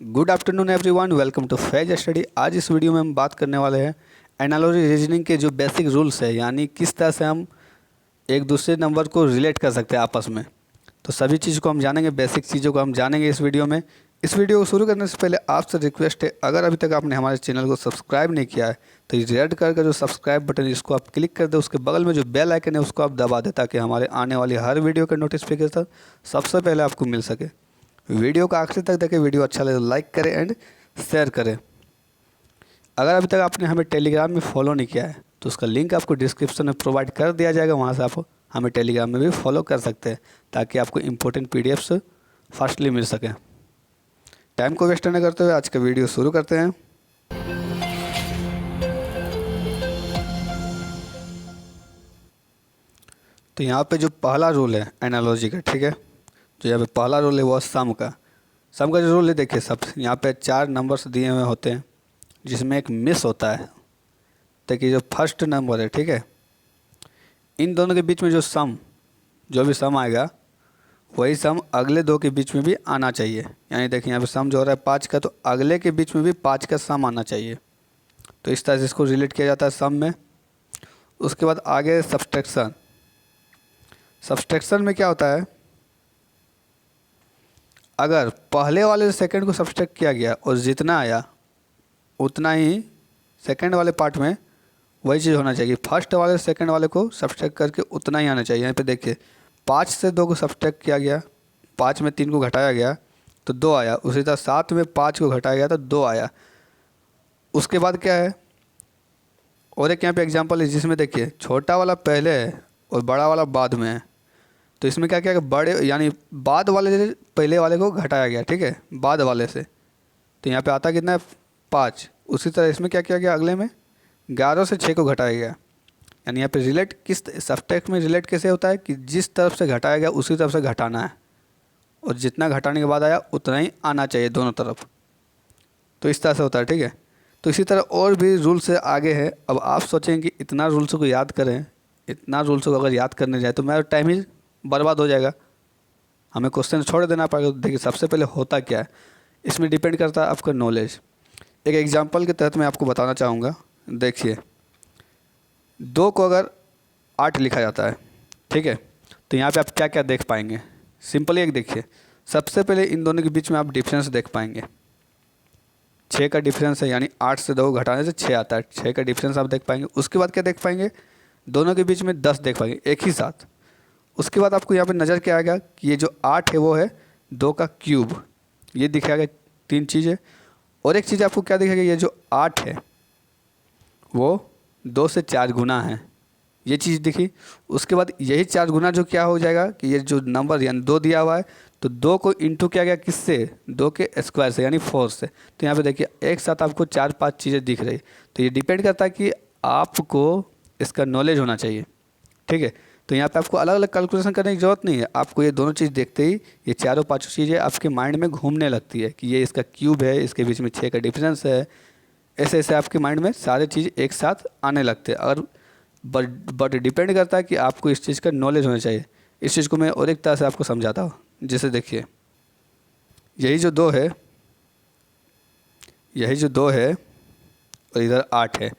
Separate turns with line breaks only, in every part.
Good afternoon everyone, welcome to Faiz study. आज इस video में हम बात करने वाले हैं एनालॉजी रीजनिंग के जो बेसिक रूल्स है, यानी किस तरह से हम एक दूसरे नंबर को रिलेट कर सकते हैं आपस में। तो सभी चीज़ को हम जानेंगे, बेसिक चीज़ों को हम जानेंगे इस वीडियो में। इस वीडियो को शुरू करने से पहले आपसे रिक्वेस्ट है, अगर अभी तक आपने हमारे चैनल को सब्सक्राइब नहीं किया है तो ये रेड कलर का जो सब्सक्राइब बटन है इसको आप क्लिक कर दे, उसके बगल में जो बेल आइकन है उसको आप दबा दें ताकि हमारे आने वाली हर वीडियो का नोटिफिकेशन सबसे पहले आपको मिल सके। वीडियो को आखिर तक देखें, वीडियो अच्छा लगे तो लाइक करें एंड शेयर करें। अगर अभी तक आपने हमें टेलीग्राम में फॉलो नहीं किया है तो उसका लिंक आपको डिस्क्रिप्शन में प्रोवाइड कर दिया जाएगा, वहाँ से आप हमें टेलीग्राम में भी फॉलो कर सकते हैं ताकि आपको इम्पोर्टेंट पीडीएफ्स फास्टली मिल सकें। टाइम को वेस्ट न करते हुए आज का वीडियो शुरू करते हैं। तो यहाँ पे जो पहला रूल है एनालॉजी का, ठीक है, तो यहाँ पे पहला रूल है वो सम का। सम का जो रूल है देखिए, सब यहाँ पे 4 नंबर्स दिए हुए होते हैं जिसमें एक मिस होता है। देखिए जो फर्स्ट नंबर है, ठीक है, इन दोनों के बीच में जो सम, जो भी सम आएगा वही सम अगले दो के बीच में भी आना चाहिए। यानी देखिए यहाँ पे सम जो हो रहा है 5 का, तो अगले के बीच में भी 5 का सम आना चाहिए। तो इस तरह से इसको रिलेट किया जाता है सम में। उसके बाद आगे सब्सट्रैक्शन। सब्सट्रैक्शन में क्या होता है, अगर पहले वाले सेकंड को सब्सट्रैक्ट किया गया और जितना आया उतना ही सेकंड वाले पार्ट में वही चीज़ होना चाहिए। फर्स्ट वाले सेकंड वाले को सब्सट्रैक्ट करके उतना ही आना चाहिए। यहाँ पे देखिए 5 से 2 को सब्सट्रैक्ट किया गया, 5 में 3 को घटाया गया तो 2 आया। उसी तरह 7 में 5 को घटाया गया तो 2 आया। उसके बाद क्या है, और एक यहाँ पे एग्जांपल है जिसमें देखिए छोटा वाला पहले है और बड़ा वाला बाद में है। तो इसमें क्या किया कि बड़े यानी बाद वाले से पहले वाले को घटाया गया, ठीक है, बाद वाले से। तो यहाँ पे आता कितना है 5। उसी तरह इसमें क्या किया गया, अगले में 11 से 6 को घटाया गया। यानी यहाँ पे रिलेट किस सब्सट्रैक्ट में रिलेट कैसे होता है कि जिस तरफ से घटाया गया उसी तरफ से घटाना है और जितना घटाने के बाद आया उतना ही आना चाहिए दोनों तरफ। तो इस तरह से होता है, ठीक है। तो इसी तरह और भी रूल से आगे है। अब आप सोचें कि इतना रूल्स को याद करें, इतना रूल्स को अगर याद करने जाए तो मेरा टाइम ही बर्बाद हो जाएगा, हमें क्वेश्चन छोड़ देना पड़ेगा। देखिए सबसे पहले होता क्या है, इसमें डिपेंड करता है आपका नॉलेज। एक एग्जांपल के तहत मैं आपको बताना चाहूँगा। देखिए 2 को अगर 8 लिखा जाता है, ठीक है, तो यहाँ पे आप क्या क्या देख पाएंगे। सिंपली एक देखिए, सबसे पहले इन दोनों के बीच में आप डिफरेंस देख पाएंगे। 6 का डिफरेंस है, यानी 8 से 2 को घटाने से 6 आता है, 6 का डिफरेंस आप देख पाएंगे। उसके बाद क्या देख पाएंगे, दोनों के बीच में 10 देख पाएंगे एक ही साथ। उसके बाद आपको यहाँ पे नज़र क्या आएगा कि ये जो 8 है वो है 2 का क्यूब, ये दिखाएगा 3 चीज़ें। और एक चीज़ आपको क्या दिखेगा, ये जो 8 है वो 2 से 4 गुना है, ये चीज़ दिखी। उसके बाद यही 4 गुना जो क्या हो जाएगा कि ये जो नंबर यानी 2 दिया हुआ है तो 2 को इंटू किया गया किससे, 2 के स्क्वायर से यानी 4 से। तो यहाँ पे देखिए एक साथ आपको 4-5 चीज़ें दिख रही। तो ये डिपेंड करता है कि आपको इसका नॉलेज होना चाहिए, ठीक है। तो यहाँ पे आपको अलग अलग कैलकुलेशन करने की ज़रूरत नहीं है, आपको ये दोनों चीज़ देखते ही ये चारों पाँचों चीज़ें आपके माइंड में घूमने लगती है कि ये इसका क्यूब है, इसके बीच में 6 का डिफरेंस है। ऐसे ऐसे आपके माइंड में सारे चीज़ एक साथ आने लगते हैं। और बट डिपेंड करता है कि आपको इस चीज़ का नॉलेज होना चाहिए। इस चीज़ को मैं और एक तरह से आपको समझाता हूँ। जैसे देखिए यही जो 2 है, यही जो 2 है और इधर 8 है।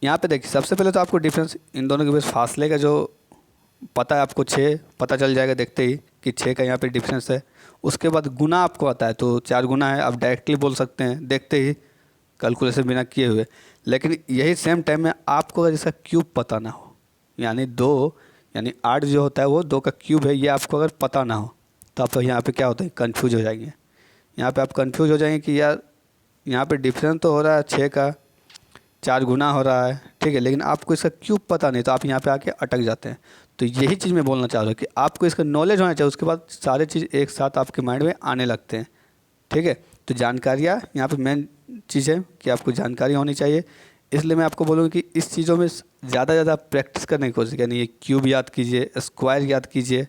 यहाँ पे देखिए सबसे पहले तो आपको डिफरेंस इन दोनों के बीच फासले का जो पता है, आपको 6 पता चल जाएगा देखते ही कि 6 का यहाँ पे डिफरेंस है। उसके बाद गुना आपको आता है, तो 4 गुना है, आप डायरेक्टली बोल सकते हैं देखते ही कैलकुलेशन बिना किए हुए। लेकिन यही सेम टाइम में आपको अगर इसका क्यूब पता ना हो, यानी 2 यानी 8 जो होता है वो 2 का क्यूब है, ये आपको अगर पता ना हो तो आप यहाँ पे क्या होता है, कन्फ्यूज हो जाएंगे। यहाँ पे आप कन्फ्यूज हो जाएंगे कि यार यहाँ पे डिफरेंस तो हो रहा है 6 का 4 गुना हो रहा है, ठीक है, लेकिन आपको इसका क्यूब पता नहीं, तो आप यहाँ पे आके अटक जाते हैं। तो यही चीज़ मैं बोलना चाह रहा हूँ कि आपको इसका नॉलेज होना चाहिए, उसके बाद सारे चीज़ एक साथ आपके माइंड में आने लगते हैं, ठीक है। तो जानकारियाँ यहाँ पे मेन चीज़ है कि आपको जानकारी होनी चाहिए। इसलिए मैं आपको बोलूँगा कि इस चीज़ों में ज़्यादा ज़्यादा प्रैक्टिस करने की कोशिश करें। ये क्यूब याद कीजिए, स्क्वायर याद कीजिए,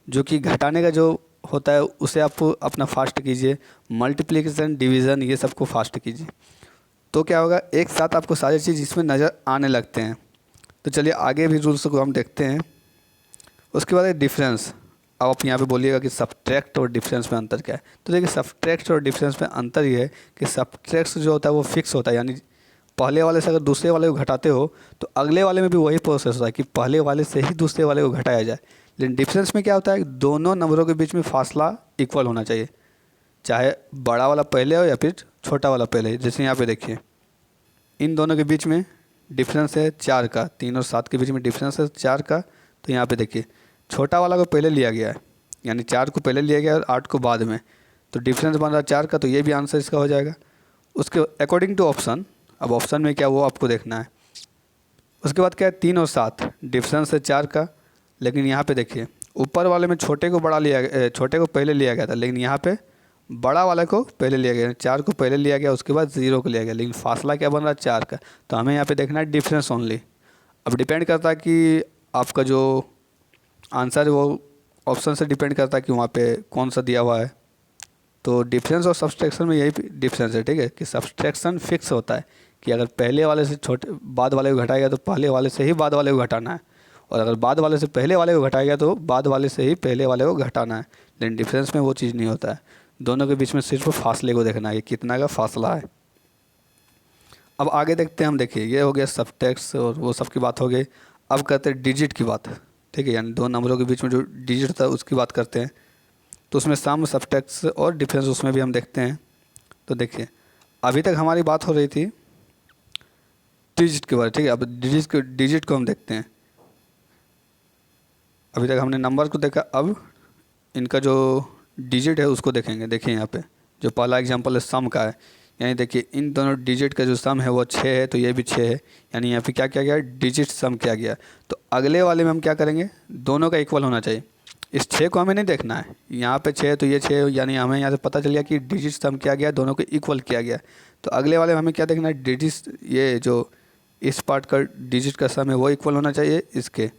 जो कि घटाने का जो होता है उसे आप अपना फास्ट कीजिए, मल्टीप्लिकेशन डिवीज़न ये सबको फास्ट कीजिए। तो क्या होगा, एक साथ आपको सारी चीज़ इसमें नज़र आने लगते हैं। तो चलिए आगे भी रूल्स को हम देखते हैं। उसके बाद डिफरेंस। अब आप यहाँ पे बोलिएगा कि सब्ट्रैक्ट और डिफरेंस में अंतर क्या है। तो देखिए सब्ट्रैक्ट और डिफरेंस में अंतर ये है कि सब्ट्रैक्ट जो होता है वो फिक्स होता है, यानी पहले वाले से अगर दूसरे वाले को घटाते हो तो अगले वाले में भी वही प्रोसेस होता है कि पहले वाले से ही दूसरे वाले को घटाया जाए। लेकिन डिफरेंस में क्या होता है, दोनों नंबरों के बीच में फासला इक्वल होना चाहिए, चाहे बड़ा वाला पहले हो या फिर छोटा वाला पहले। जैसे यहाँ पे देखिए इन दोनों के बीच में डिफरेंस है 4 का, 3 और 7 के बीच में डिफरेंस है 4 का। तो यहाँ पे देखिए छोटा वाला को पहले लिया गया है, यानी 4 को पहले लिया गया और 8 को बाद में, तो डिफरेंस बन रहा है 4 का, तो ये भी आंसर इसका हो जाएगा। उसके अकॉर्डिंग टू ऑप्शन, अब ऑप्शन में क्या वो आपको देखना है। उसके बाद क्या है, 3 और 7 डिफरेंस है 4 का, लेकिन यहाँ पे देखिए ऊपर वाले में छोटे को छोटे को पहले लिया गया था, लेकिन यहाँ पे बड़ा वाले को पहले लिया गया, 4 को पहले लिया गया, उसके बाद 0 को लिया गया, लेकिन फासला क्या बन रहा है 4 का। तो हमें यहाँ पे देखना है डिफरेंस ओनली। अब डिपेंड करता है कि आपका जो आंसर है वो ऑप्शन से डिपेंड करता है कि वहाँ पे कौन सा दिया हुआ है। तो डिफरेंस और सब्सट्रैक्शन में यही डिफरेंस है, ठीक है, कि सब्सट्रैक्शन फिक्स होता है कि अगर पहले वाले से छोटे बाद वाले को घटाएगा तो पहले वाले से ही बाद वाले को घटाना है, और अगर बाद वाले से पहले वाले को घटाएगा तो बाद वाले से ही पहले वाले को घटाना है। लेकिन डिफरेंस में वो चीज़ नहीं होता है, दोनों के बीच में सिर्फ फासले को देखना है कि कितना का फासला है। अब आगे देखते हैं हम, देखिए ये हो गया सब्ट्रैक्ट और वो सब की बात हो गई। अब करते हैं डिजिट की बात, ठीक है, यानी दो नंबरों के बीच में जो डिजिट था उसकी बात करते हैं। तो उसमें सम, सब्ट्रैक्ट और डिफरेंस उसमें भी हम देखते हैं। तो देखिए अभी तक हमारी बात हो रही थी डिजिट के बारे, ठीक है। अब डिजिट को हम देखते हैं। अभी तक हमने नंबर को देखा, अब इनका जो डिजिट है उसको देखेंगे। देखिए यहाँ पे जो पहला एग्जांपल है सम का है, यानी देखिए इन दोनों डिजिट का जो सम है वो 6 है, तो ये भी 6 है, यानी यहाँ पे क्या किया गया, डिजिट सम किया गया। तो अगले वाले में हम क्या करेंगे, दोनों का इक्वल होना चाहिए। इस 6 को हमें नहीं देखना है, यहाँ पे 6 है तो ये 6, यानी हमें यहाँ से पता चल गया कि डिजिट सम किया गया, दोनों को इक्वल किया गया। तो अगले वाले में हमें क्या देखना है, डिजिट, ये जो इस पार्ट का डिजिट का सम है वो इक्वल होना चाहिए इसके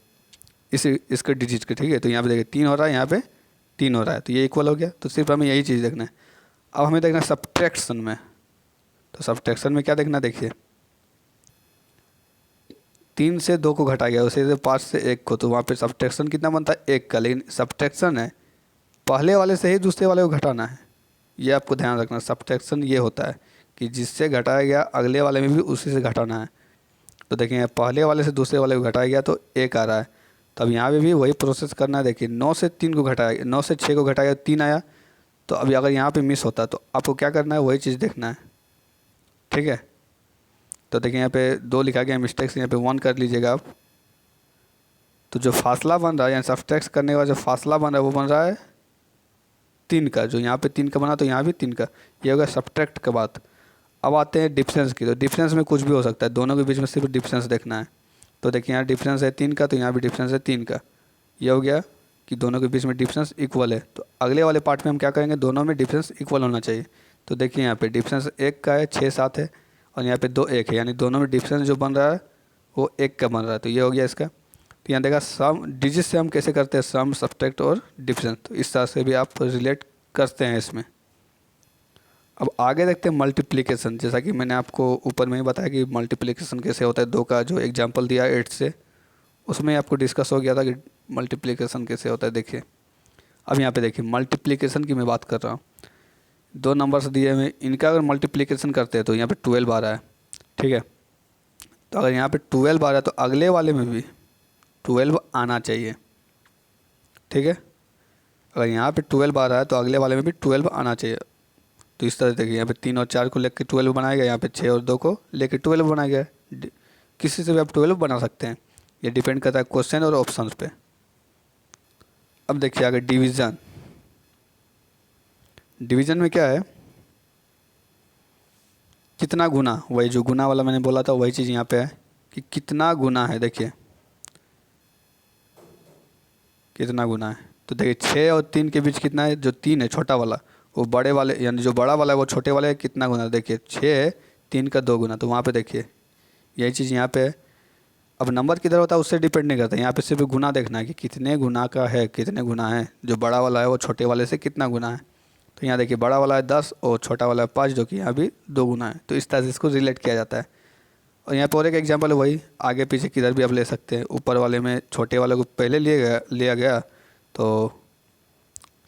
डिजिट के, ठीक है। तो यहाँ पे देखिए 3 हो रहा है, यहाँ पे 3 हो रहा है, तो ये इक्वल हो गया। तो सिर्फ हमें यही चीज़ देखना है। अब हमें देखना है सब्ट्रैक्शन में। तो सब्ट्रैक्शन में क्या देखना, देखिए 3 से 2 को घटा गया, उसे 5 से 1 को, तो वहाँ पे सब्ट्रैक्शन कितना बनता है 1 का। लेकिन सब्ट्रैक्शन है पहले वाले से ही दूसरे वाले को घटाना है, ये आपको ध्यान रखना। सब्ट्रैक्शन ये होता है कि जिससे घटाया गया अगले वाले में भी उसी से घटाना है। तो देखिए पहले वाले से दूसरे वाले को घटाया गया तो 1 आ रहा है, तो अब यहाँ पे भी वही प्रोसेस करना है। देखिए 9 से 3 को घटाया, 9 से 6 को घटाया 3 आया, तो अभी अगर यहाँ पे मिस होता तो आपको क्या करना है, वही चीज़ देखना है, ठीक है। तो देखिए यहाँ पे 2 लिखा गया मिस्टेक से, यहाँ पे 1 कर लीजिएगा आप। तो जो फासला बन रहा है, यानी सब्ट्रैक्ट करने के बाद जो फासला बन रहा है वो बन रहा है 3 का, जो यहाँ पे 3 का बना तो यहाँ भी 3 का, ये होगा सब्ट्रैक्ट के बाद। अब आते हैं डिफरेंस की। तो डिफरेंस में कुछ भी हो सकता है, दोनों के बीच में सिर्फ डिफरेंस देखना है। तो देखिए यहाँ डिफरेंस है 3 का, तो यहाँ भी डिफरेंस है 3 का, ये हो गया कि दोनों के बीच में डिफरेंस इक्वल है। तो अगले वाले पार्ट में हम क्या करेंगे, दोनों में डिफरेंस इक्वल होना चाहिए। तो देखिए यहाँ पे डिफरेंस 1 का है, 6 7 है, और यहाँ पे 2 1 है, यानी दोनों में डिफरेंस जो बन रहा है वो 1 का बन रहा है। तो ये हो गया इसका। तो यहाँ देखा सम डिजिट से हम कैसे करते हैं, सम, सब्ट्रैक्ट और डिफरेंस, तो इस तरह से भी आप रिलेट करते हैं इसमें। अब आगे देखते हैं मल्टीप्लिकेशन। जैसा कि मैंने आपको ऊपर में ही बताया कि मल्टीप्लिकेशन कैसे होता है, 2 का जो एग्जांपल दिया 8 से, उसमें आपको डिस्कस हो गया था कि मल्टीप्लिकेशन कैसे होता है। देखिए अब यहाँ पे देखिए मल्टीप्लिकेशन की मैं बात कर रहा हूँ। 2 नंबर्स दिए हुए, इनका अगर मल्टीप्लिकेशन करते हैं तो यहाँ पे 12 आ रहा है, ठीक है। तो अगर यहाँ पे 12 आ रहा है तो अगले वाले में भी 12 आना चाहिए, ठीक है। अगर यहाँ पे 12 आ रहा है तो अगले वाले में भी 12 आना चाहिए। तो इस तरह से देखिए यहाँ पे 3 और 4 को लेकर 12 बनाया गया, यहाँ पे 6 और 2 को लेकर 12 बनाया गया। किसी से भी आप 12 बना सकते हैं, ये डिपेंड करता है क्वेश्चन और ऑप्शंस पे। अब देखिए आगे डिवीज़न। डिवीज़न में क्या है, कितना गुना, वही जो गुना वाला मैंने बोला था वही चीज़ यहाँ पे है कि कितना गुना है। देखिए कितना गुना है, तो देखिए 6 और 3 के बीच कितना है, जो 3 है छोटा वाला वो बड़े वाले, यानी जो बड़ा वाला है वो छोटे वाले कितना गुना, देखिए 6 है, 3 का 2 गुना। तो वहाँ पे देखिए यही चीज़ यहाँ पे है। अब नंबर किधर होता है उससे डिपेंड नहीं करता, यहाँ पे सिर्फ गुना देखना है कि कितने गुना का है, कितने गुना है, जो बड़ा वाला है वो छोटे वाले से कितना गुना है। तो यहाँ देखिए बड़ा वाला है 10 और छोटा वाला है 5, जो कि यहाँ भी 2 गुना है। तो इस तरह से इसको रिलेट किया जाता है। और यहाँ पर और एक एग्जाम्पल है, वही आगे पीछे किधर भी आप ले सकते हैं। ऊपर वाले में छोटे वाले को पहले लिया गया, तो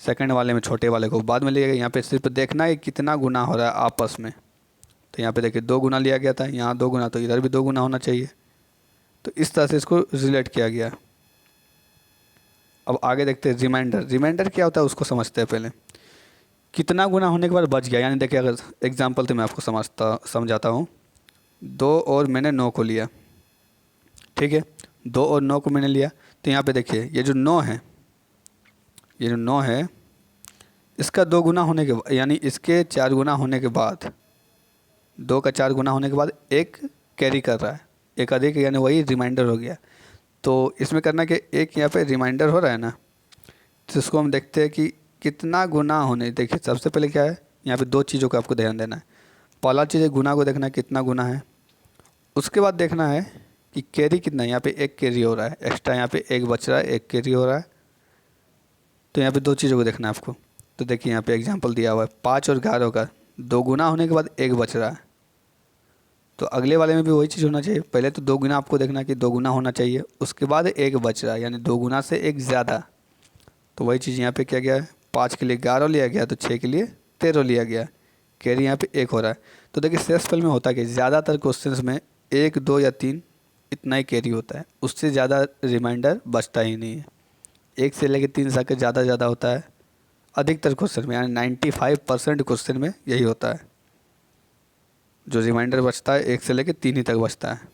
सेकंड वाले में छोटे वाले को बाद में लिया गया। यहाँ पे सिर्फ देखना है कितना गुना हो रहा है आपस में। तो यहाँ पे देखिए 2 गुना लिया गया था, यहाँ 2 गुना, तो इधर भी 2 गुना होना चाहिए। तो इस तरह से इसको रिलेट किया गया। अब आगे देखते हैं रिमाइंडर। रिमाइंडर क्या होता है उसको समझते हैं पहले। कितना गुना होने के बाद बच गया, यानी देखिए अगर एग्जांपल तो मैं आपको समझाता हूँ। 2 और मैंने 9 को लिया, ठीक है, 2 और 9 को मैंने लिया। तो यहाँ पे देखिए ये जो 9 है, ये जो 9 है, इसका 2 गुना होने के बाद, यानी इसके 4 गुना होने के बाद, 2 का 4 गुना होने के बाद एक कैरी कर रहा है, एक अधिक, यानी वही रिमाइंडर हो गया। तो इसमें करना कि एक यहाँ पे रिमाइंडर हो रहा है ना, तो इसको हम देखते हैं कि कितना गुना होने। देखिए सबसे पहले क्या है, यहाँ पे 2 चीज़ों का आपको ध्यान देना है। पहला चीज़ है गुना को देखना है कितना गुना है, उसके बाद देखना है कि कैरी कितना है। यहाँ पे 1 कैरी हो रहा है एक्स्ट्रा, यहाँ पे 1 बच रहा है, 1 कैरी हो रहा है। तो यहाँ पे 2 चीज़ों को देखना है आपको। तो देखिए यहाँ पे एग्जांपल दिया हुआ है 5 और 11 का 2 गुना होने के बाद 1 बच रहा है। तो अगले वाले में भी वही चीज़ होना चाहिए। पहले तो 2 गुना आपको देखना कि 2 गुना होना चाहिए, उसके बाद 1 बच रहा है, यानी 2 गुना से 1 ज़्यादा। तो वही चीज़ यहाँ पे किया गया है। 5 के लिए 11 लिया गया, तो 6 के लिए 13 लिया गया। कैरी यहाँ पे 1 हो रहा है। तो देखिए सेक्सफल में होता कि ज़्यादातर क्वेश्चंस में 1, 2 या 3 इतना ही कैरी होता है, उससे ज़्यादा रिमाइंडर बचता ही नहीं है। 1 से लेकर 3 तक ज़्यादा होता है अधिकतर क्वेश्चन में, यानी 95% क्वेश्चन में यही होता है। जो रिमाइंडर बचता है 1 से लेकर 3 ही तक बचता है।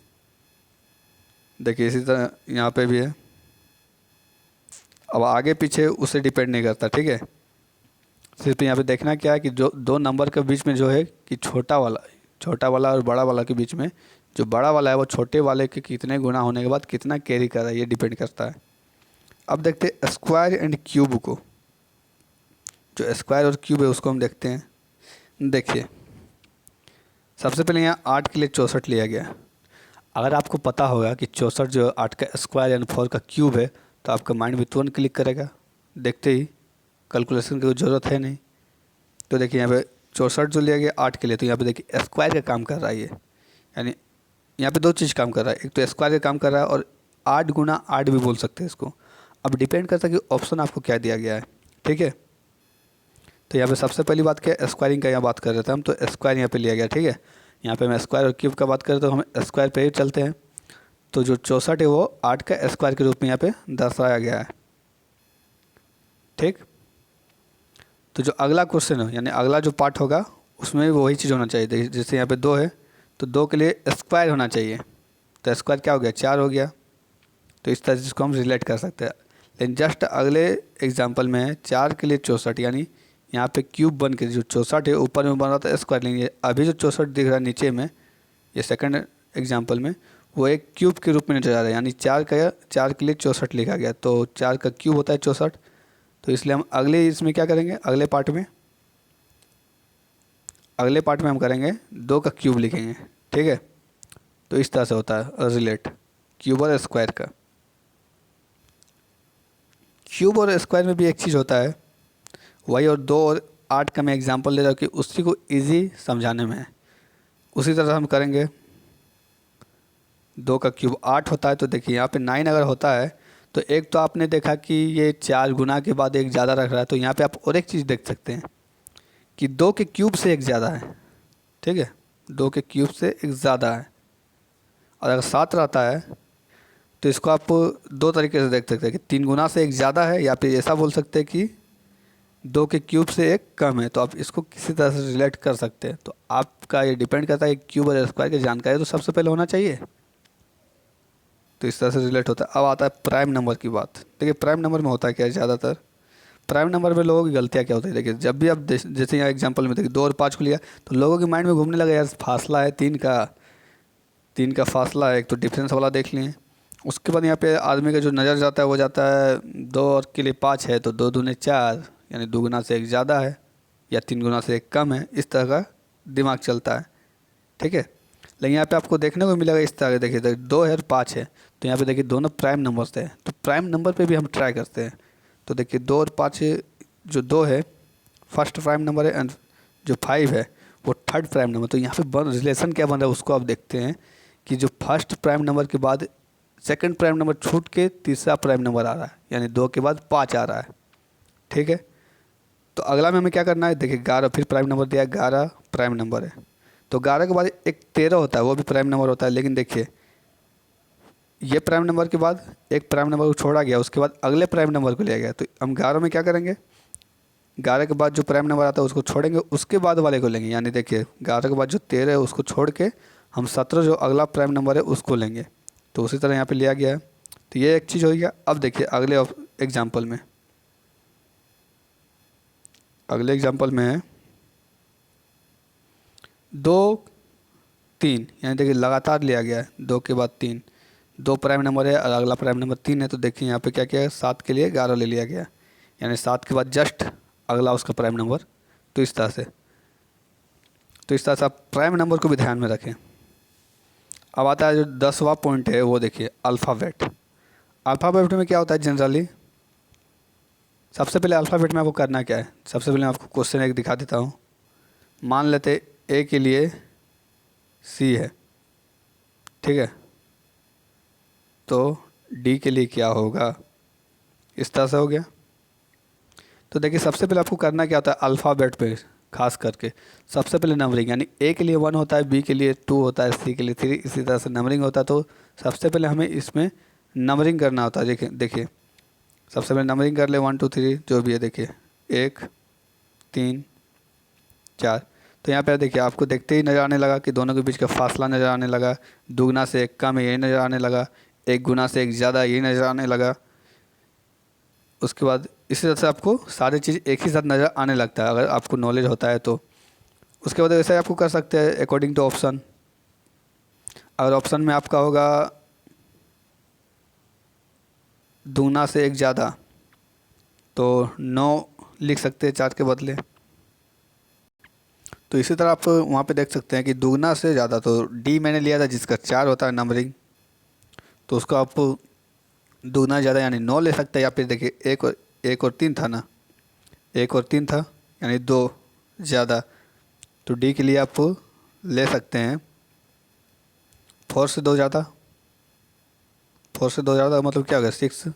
देखिए इसी तरह यहाँ पे भी है। अब आगे पीछे उससे डिपेंड नहीं करता, ठीक है। सिर्फ यहाँ पे देखना क्या है कि जो 2 नंबर के बीच में जो है कि छोटा वाला और बड़ा वाला के बीच में, जो बड़ा वाला है वो छोटे वाले के कितने गुना होने के बाद कितना कैरी कर रहा है, ये डिपेंड करता है। अब देखते हैं स्क्वायर एंड क्यूब को। जो स्क्वायर और क्यूब है उसको हम देखते हैं। देखिए सबसे पहले यहाँ 8 के लिए 64 लिया गया। अगर आपको पता होगा कि 64 जो 8 का स्क्वायर यानी 4 का क्यूब है, तो आपका माइंड भी तुरंत क्लिक करेगा, देखते ही कैलकुलेशन की ज़रूरत है नहीं। तो देखिए यहाँ पे 64 जो लिया गया 8 के लिए, तो यहाँ पे देखिए स्क्वायर का काम कर रहा है ये, यानी यहाँ पे 2 चीज़ काम कर रहा है। एक तो स्क्वायर का काम कर रहा है और 8 गुना 8 भी बोल सकते हैं इसको। अब डिपेंड करता है कि ऑप्शन आपको क्या दिया गया है, ठीक है। तो यहाँ पे सबसे पहली बात क्या है, स्क्वायरिंग का यहाँ बात कर रहे थे हम, तो स्क्वायर यहाँ पे लिया गया, ठीक है। यहाँ पे हम स्क्वायर और क्यूब का बात करें तो हम स्क्वायर पे ही चलते हैं। तो जो 64 है वो 8 का स्क्वायर के रूप में यहाँ पे दर्शाया गया है, ठीक। तो जो अगला क्वेश्चन है, यानी अगला जो पार्ट होगा उसमें भी वही चीज़ होना चाहिए। देखिए जैसे यहाँ पे 2 है, तो 2 के लिए स्क्वायर होना चाहिए, तो स्क्वायर क्या हो गया, 4 हो गया। तो इस तरह से इसको हम रिलेट कर सकते हैं। लेकिन जस्ट अगले एग्जाम्पल में है 4 के लिए 64, यानी यहाँ पे क्यूब बन के जो 64 है ऊपर में बन रहा था स्क्वायर, लेंगे अभी जो 64 दिख रहा है नीचे में, ये सेकंड एग्जांपल में वो एक क्यूब के रूप में नजर आ रहा है, यानी 4 के लिए 64 लिखा गया। तो 4 का क्यूब होता है 64। तो इसलिए हम अगले इसमें क्या करेंगे, अगले पार्ट में हम करेंगे 2 का क्यूब लिखेंगे, ठीक है। तो इस तरह से होता है रिलेट क्यूब और स्क्वायर का। क्यूब और स्क्वायर में भी एक चीज़ होता है वही, और 2 और 8 का मैं एग्जांपल ले रहा हूँ कि उसी को इजी समझाने में है। उसी तरह हम करेंगे। 2 का क्यूब 8 होता है, तो देखिए यहाँ पे 9 अगर होता है तो एक तो आपने देखा कि ये 4 गुना के बाद एक ज़्यादा रख रहा है, तो यहाँ पे आप और एक चीज़ देख सकते हैं कि 2 के क्यूब से एक ज़्यादा है, ठीक है। 2 के क्यूब से एक ज़्यादा है। और अगर 7 रहता है तो इसको आप 2 तरीके से देख सकते हैं कि 3 गुना से एक ज़्यादा है, या फिर ऐसा बोल सकते हैं कि 2 के क्यूब से एक कम है। तो आप इसको किसी तरह से रिलेट कर सकते हैं। तो आपका ये डिपेंड करता है कि क्यूब और स्क्वायर की जानकारी तो सबसे पहले होना चाहिए, तो इस तरह से रिलेट होता है। अब आता है प्राइम नंबर की बात। देखिए प्राइम नंबर में होता है क्या है, ज़्यादातर प्राइम नंबर में लोगों की गलतियाँ क्या होती है। देखिए जब भी आप जैसे यहाँ एग्जांपल में देखिए 2 और 5 को लिया, तो लोगों के माइंड में घूमने लगा यार फासला है 3 का फासला है, एक तो डिफरेंस वाला देख लिए। उसके बाद यहाँ पे आदमी का जो नज़र जाता है वो जाता है 2 और के लिए 5 है तो 2 दूने 4, यानी 2 गुना से एक ज़्यादा है या 3 गुना से एक कम है, इस तरह का दिमाग चलता है, ठीक है। लेकिन यहाँ पे आपको देखने को मिलेगा इस तरह, देखिए 2 है और 5 है, तो यहाँ पे देखिए दोनों प्राइम नंबर्स है, तो प्राइम नंबर पे भी हम ट्राई करते हैं। तो देखिए 2 और 5, जो 2 है फर्स्ट प्राइम नंबर है, एंड जो 5 है वो थर्ड प्राइम नंबर। तो यहाँ पे रिलेशन क्या बन रहा है उसको आप देखते हैं कि जो फर्स्ट प्राइम नंबर के बाद सेकंड प्राइम नंबर छूट के तीसरा प्राइम नंबर आ रहा है, यानी 2 के बाद 5 आ रहा है, ठीक है। तो अगला में हमें क्या करना है, देखिए 11 फिर प्राइम नंबर दिया है, 11 प्राइम नंबर है। तो 11 के बाद एक 13 होता है, वो भी प्राइम नंबर होता है। लेकिन देखिए ये प्राइम नंबर के बाद एक प्राइम नंबर को छोड़ा गया, उसके बाद अगले प्राइम नंबर को लिया गया। तो हम 11 में क्या करेंगे, 11 के बाद जो प्राइम नंबर आता है उसको छोड़ेंगे, उसके बाद वाले को लेंगे। यानी देखिए 11 के बाद जो 13 है उसको छोड़ के हम 17 जो अगला प्राइम नंबर है उसको लेंगे। तो उसी तरह यहाँ पे लिया गया है। तो ये एक चीज़ हो गया। अब देखिए अगले एग्जाम्पल में, अगले एग्जाम्पल में है 2 3, यानी देखिए लगातार लिया गया है, 2 के बाद 3, 2 प्राइम नंबर है और अगला प्राइम नंबर 3 है। तो देखिए यहाँ पे क्या किया है, 7 के लिए 11 ले लिया गया, यानी 7 के बाद जस्ट अगला उसका प्राइम नंबर। तो इस तरह से आप प्राइम नंबर को भी ध्यान में रखें। अब आता है जो 10वां पॉइंट है, वो देखिए अल्फ़ाबेट। अल्फ़ाबेट में क्या होता है जनरली, सबसे पहले अल्फ़ाबेट में आपको करना क्या है, सबसे पहले मैं आपको क्वेश्चन एक दिखा देता हूँ। मान लेते ए के लिए सी है, ठीक है, तो डी के लिए क्या होगा, इस तरह से हो गया। तो देखिए सबसे पहले आपको करना क्या होता है अल्फ़ाबेट पे, खास करके सबसे पहले नंबरिंग, यानी ए के लिए 1 होता है, बी के लिए 2 होता है, सी के लिए 3, इसी तरह से नंबरिंग होता है। तो सबसे पहले हमें इसमें नंबरिंग करना होता है। देखिए सबसे पहले नंबरिंग कर ले 1 2 3 जो भी है, देखिए 1 3 4। तो यहाँ पे देखिए आपको देखते ही नज़र आने लगा कि दोनों के बीच का फासला नज़र आने लगा, दुगना से एक कम यही नज़र आने लगा, एक गुना से एक ज़्यादा यही नज़र आने लगा। उसके बाद इसी तरह से आपको सारी चीज़ एक ही साथ नज़र आने लगता है अगर आपको नॉलेज होता है तो। उसके बाद ऐसे आपको कर सकते हैं अकॉर्डिंग टू ऑप्शन। अगर ऑप्शन में आपका होगा दुगना से एक ज़्यादा, तो 9 लिख सकते हैं 4 के बदले। तो इसी तरह आप वहाँ पे देख सकते हैं कि दुगना से ज़्यादा, तो डी मैंने लिया था जिसका 4 होता है नंबरिंग, तो उसको आप दुगना ज़्यादा यानी 9 ले सकते हैं। या फिर देखिए 1 और 3 था ना, 1 और 3 था यानी 2 ज़्यादा, तो डी के लिए आप ले सकते हैं 4 से 2 ज़्यादा। 4 से 2 ज़्यादा मतलब क्या होगा 6,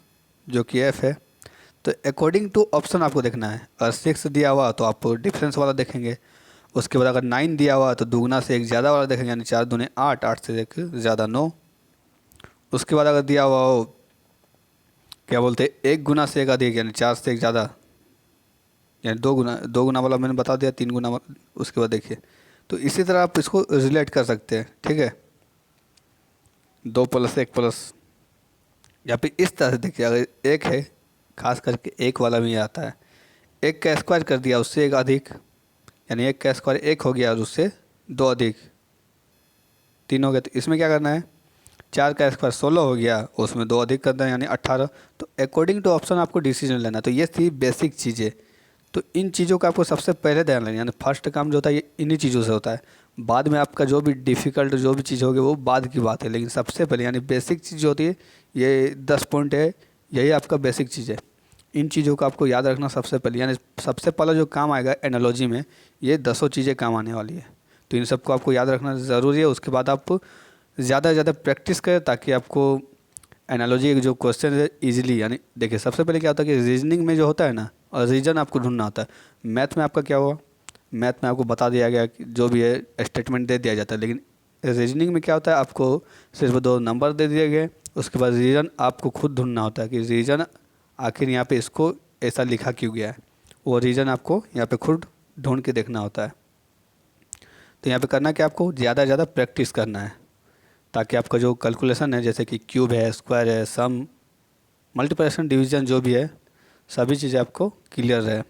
जो कि एफ है। तो अकॉर्डिंग टू ऑप्शन आपको देखना है। अगर 6 दिया हुआ तो आप डिफरेंस वाला देखेंगे। उसके बाद अगर 9 दिया हुआ तो दुगना से एक ज़्यादा वाला देखेंगे, यानी 4 दूने 8, 8 से एक ज़्यादा 9। उसके बाद अगर दिया हुआ हो क्या बोलते हैं 1 गुना से एक अधिक, यानी 4 से एक ज़्यादा, यानी 2 गुना वाला मैंने बता दिया, 3 गुना वाला। उसके बाद देखिए तो इसी तरह आप इसको रिलेट कर सकते हैं, ठीक है, 2 + 1 प्लस, या फिर इस तरह से देखिए अगर 1 है, खास करके 1 वाला भी आता है, 1 का स्क्वायर कर दिया उससे एक अधिक, यानी 1 का स्क्वायर 1 हो गया और उससे 2 अधिक 3 हो गया। तो इसमें क्या करना है 4 का स्क्वायर 16 हो गया, उसमें 2 अधिक करना है यानी 18। तो अकॉर्डिंग टू ऑप्शन आपको डिसीजन लेना है। तो ये थी बेसिक चीज़ें। तो इन चीज़ों का आपको सबसे पहले ध्यान लेना, यानी फर्स्ट काम जो होता है ये इन्हीं चीज़ों से होता है। बाद में आपका जो भी डिफ़िकल्ट जो भी चीज़ होगी वो बाद की बात है, लेकिन सबसे पहले यानी बेसिक चीज़ जो होती है ये 10 पॉइंट है, यही आपका बेसिक चीज़ है। इन चीज़ों को आपको याद रखना सबसे पहले, यानी सबसे पहला जो काम आएगा एनालॉजी में ये 10 चीज़ें काम आने वाली है। तो इन सबको आपको याद रखना ज़रूरी है। उसके बाद आप ज़्यादा से ज़्यादा प्रैक्टिस करें ताकि आपको एनालॉजी के जो क्वेश्चन है इजीली, यानी देखिए सबसे पहले क्या होता है कि रीजनिंग में जो होता है ना, और रीजन आपको ढूंढना होता है। मैथ में आपका क्या हुआ, मैथ में आपको बता दिया गया कि जो भी है स्टेटमेंट दे दिया जाता है, लेकिन रीजनिंग में क्या होता है आपको सिर्फ 2 नंबर दे दिए गए, उसके बाद रीज़न आपको खुद ढूंढना होता है कि रीज़न आखिर यहाँ पे इसको ऐसा लिखा क्यों गया है, वो रीज़न आपको यहाँ पे खुद ढूंढ के देखना होता है। तो यहाँ पे करना क्या आपको ज़्यादा से ज़्यादा प्रैक्टिस करना है ताकि आपका जो कैलकुलेशन है जैसे कि क्यूब है, स्क्वायर है, सम, मल्टीप्लिकेशन, डिवीज़न जो भी है सभी चीज़ें आपको क्लियर रहे।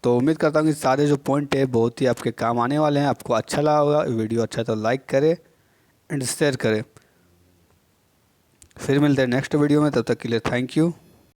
तो उम्मीद करता हूँ कि सारे जो पॉइंट है बहुत ही आपके काम आने वाले हैं। आपको अच्छा लगा होगा, वीडियो अच्छा तो लाइक करें एंड शेयर करें। फिर मिलते हैं नेक्स्ट वीडियो में, तब तक के लिए थैंक यू।